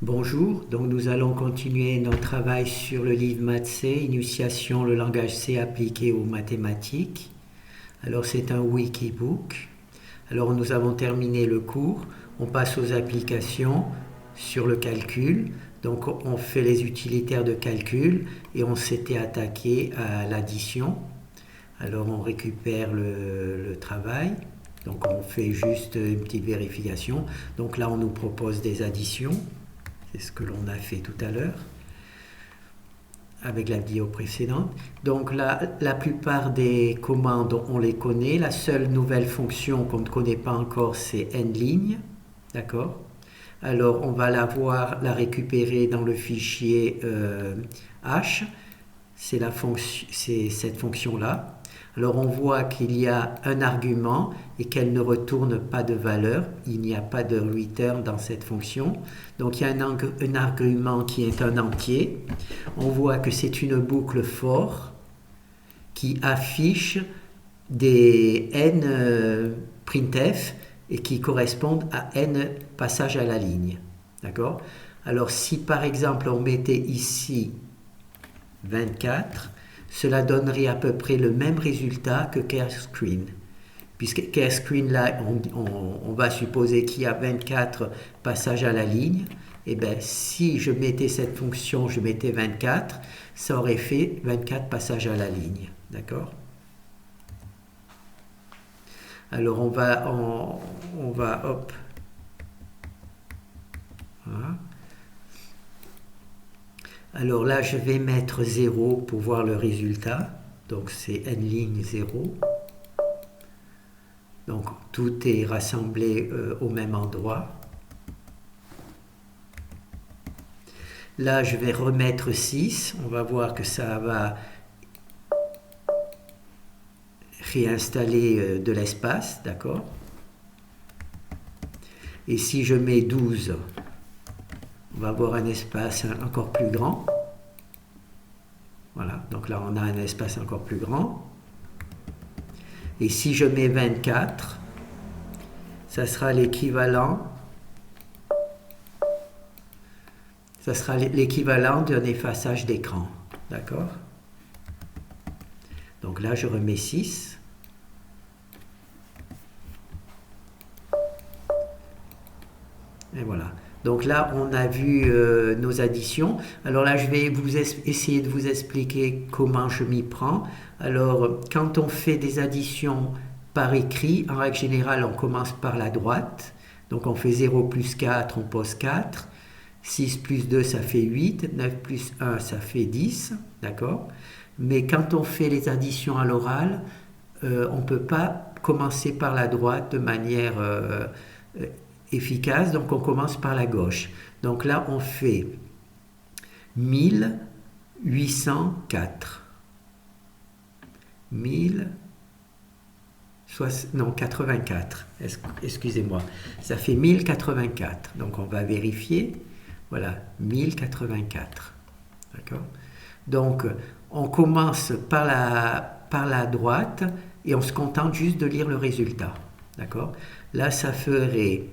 Bonjour, donc nous allons continuer notre travail sur le livre Maths C, Initiation le langage C appliqué aux mathématiques. Alors c'est un wikibook. Alors nous avons terminé le cours, on passe aux applications sur le calcul. Donc on fait les utilitaires de calcul et on s'était attaqué à l'addition. Alors on récupère le travail. Donc on fait juste une petite vérification. Donc là on nous propose des additions. C'est ce que l'on a fait tout à l'heure avec la vidéo précédente. Donc la plupart des commandes, on les connaît. La seule nouvelle fonction qu'on ne connaît pas encore, c'est endLigne. D'accord? Alors on va la récupérer dans le fichier h. C'est cette fonction-là. Alors on voit qu'il y a un argument et qu'elle ne retourne pas de valeur. Il n'y a pas de return dans cette fonction. Donc il y a un argument qui est un entier. On voit que c'est une boucle for qui affiche des n printf et qui correspondent à n passages à la ligne. D'accord? Alors si par exemple on mettait ici 24, cela donnerait à peu près le même résultat que CareScreen. Puisque CareScreen, là, on va supposer qu'il y a 24 passages à la ligne. Et bien, si je mettais cette fonction, je mettais 24, ça aurait fait 24 passages à la ligne. D'accord? Alors, on va hop. Voilà. Alors là, je vais mettre 0 pour voir le résultat. Donc c'est nLigne 0. Donc tout est rassemblé au même endroit. Là, je vais remettre 6. On va voir que ça va réinstaller de l'espace, d'accord? Et si je mets 12, on va avoir un espace encore plus grand. Voilà, donc là on a un espace encore plus grand. Et si je mets 24, ça sera l'équivalent. Ça sera l'équivalent d'un effaçage d'écran. D'accord? Donc là je remets 6. Et voilà. Donc là, on a vu nos additions. Alors là, je vais essayer de vous expliquer comment je m'y prends. Alors, quand on fait des additions par écrit, en règle générale, on commence par la droite. Donc on fait 0 plus 4, on pose 4. 6 plus 2, ça fait 8. 9 plus 1, ça fait 10. D'accord? Mais quand on fait les additions à l'oral, on ne peut pas commencer par la droite de manière efficace, donc on commence par la gauche. Donc là, on fait 1804. 84. Excusez-moi. Ça fait 1084. Donc on va vérifier. Voilà, 1084. D'accord? Donc on commence par la droite et on se contente juste de lire le résultat. D'accord? Là, ça ferait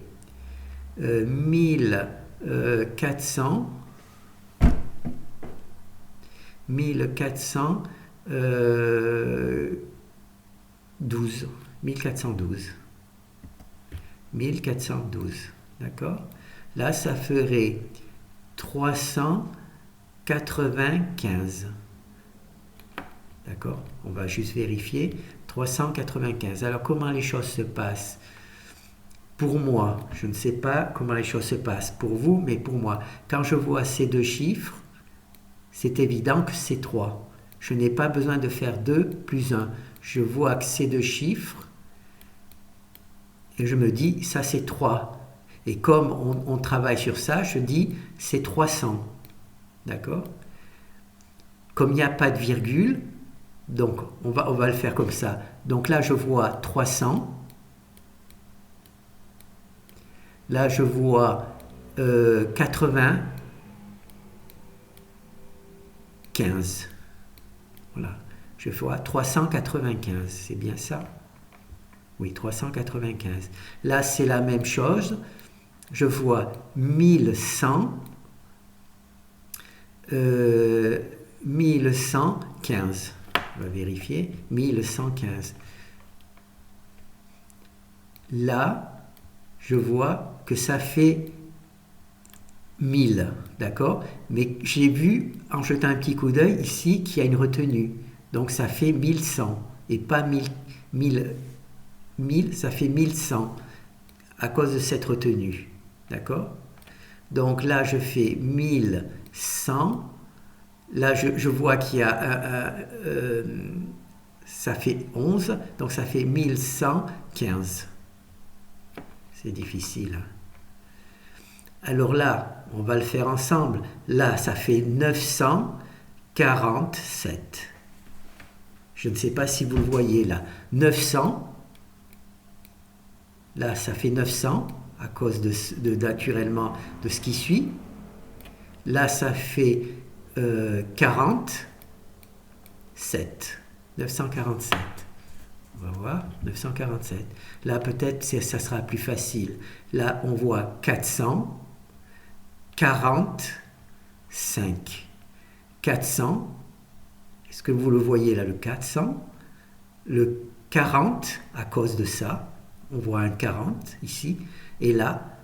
1400 1412. D'accord? Là, ça ferait 395. D'accord? On va juste vérifier. 395. Alors, comment les choses se passent? Pour moi, je ne sais pas comment les choses se passent pour vous, mais pour moi, quand je vois ces deux chiffres, c'est évident que c'est 3. Je n'ai pas besoin de faire 2 plus 1. Je vois que ces deux chiffres et je me dis, ça c'est 3. Et comme on travaille sur ça, je dis, c'est 300. D'accord? Comme il n'y a pas de virgule, donc on va le faire comme ça. Donc là, je vois 300. Là, je vois 95. Voilà. Je vois 395. C'est bien ça? Oui, 395. Là, c'est la même chose. Je vois 1100 1115. On va vérifier. 1115. Là, je vois que ça fait 1000, d'accord? Mais j'ai vu, en jetant un petit coup d'œil ici, qu'il y a une retenue. Donc ça fait 1100 et pas 1000, ça fait 1100 à cause de cette retenue, d'accord? Donc là, je fais 1100. Là, je vois qu'il y a ça fait 11, donc ça fait 1115. C'est difficile. Alors là, on va le faire ensemble. Là, ça fait 947. Je ne sais pas si vous le voyez là. 900. Là, ça fait 900 à cause naturellement de ce qui suit. Là, ça fait 47. 947. On va voir, 947. Là, peut-être, ça sera plus facile. Là, on voit 445. 400. Est-ce que vous le voyez là, le 400? Le 40, à cause de ça. On voit un 40 ici. Et là,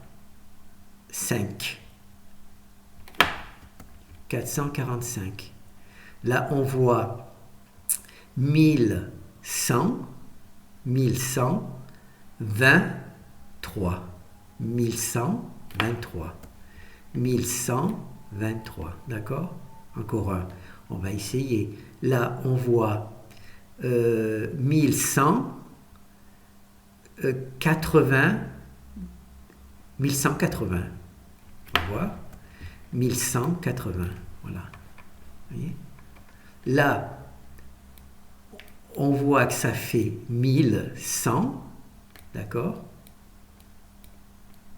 5. 445. Là, on voit 1100. 1123. 1123. 1123. D'accord? Encore un. On va essayer. Là, on voit 1180. 1180. On voit 1180. Voilà. Vous voyez? Là, on voit que ça fait 1100. D'accord?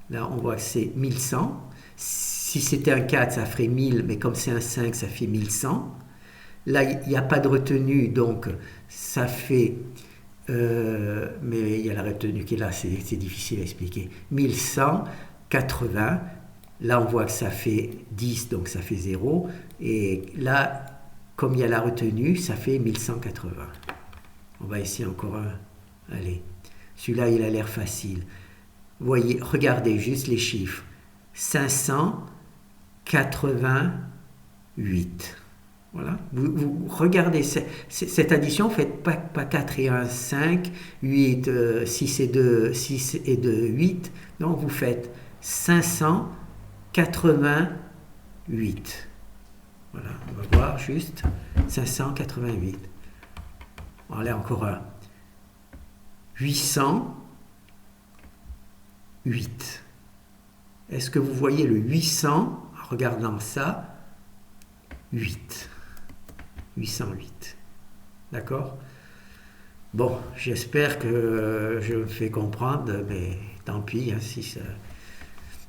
Là, on voit que c'est 1100. Si c'était un 4, ça ferait 1000, mais comme c'est un 5, ça fait 1100. Là, il n'y a pas de retenue, donc ça fait... mais il y a la retenue qui est là, c'est difficile à expliquer. 1180. Là, on voit que ça fait 10, donc ça fait 0. Et là, comme il y a la retenue, ça fait 1180. On va essayer encore un. Allez. Celui-là, il a l'air facile. Vous voyez, regardez juste les chiffres. 588. Voilà. Vous regardez cette addition, faites pas 4 et 1, 5, 8, 6 et 2, 6 et 2, 8. Non, vous faites 588. Voilà, on va voir juste 588. Allez, encore un. 808. Est-ce que vous voyez le 800 en regardant ça? 8. 808. D'accord? Bon, j'espère que je me fais comprendre, mais tant pis, hein, si ça...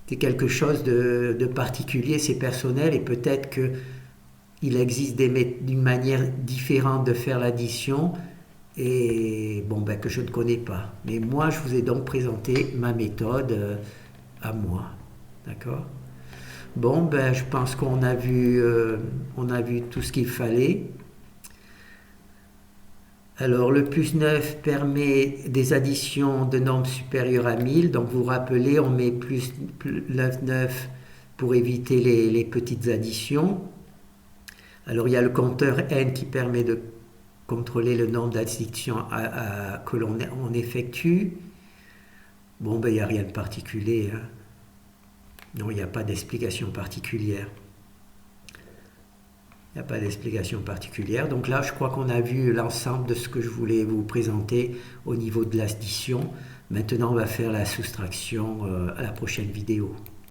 C'est quelque chose de particulier, c'est personnel, et peut-être qu'il existe une manière différente de faire l'addition, et bon, ben, que je ne connais pas. Mais moi, je vous ai donc présenté ma méthode à moi. D'accord? Bon, ben, je pense qu'on a vu tout ce qu'il fallait. Alors, le plus 9 permet des additions de nombres supérieurs à 1000. Donc, vous vous rappelez, on met plus 9 pour éviter les petites additions. Alors, il y a le compteur n qui permet de contrôler le nombre d'additions que l'on effectue. Bon, ben, il n'y a rien de particulier, hein. Non, il n'y a pas d'explication particulière. Il n'y a pas d'explication particulière. Donc là, je crois qu'on a vu l'ensemble de ce que je voulais vous présenter au niveau de l'addition. Maintenant, on va faire la soustraction à la prochaine vidéo.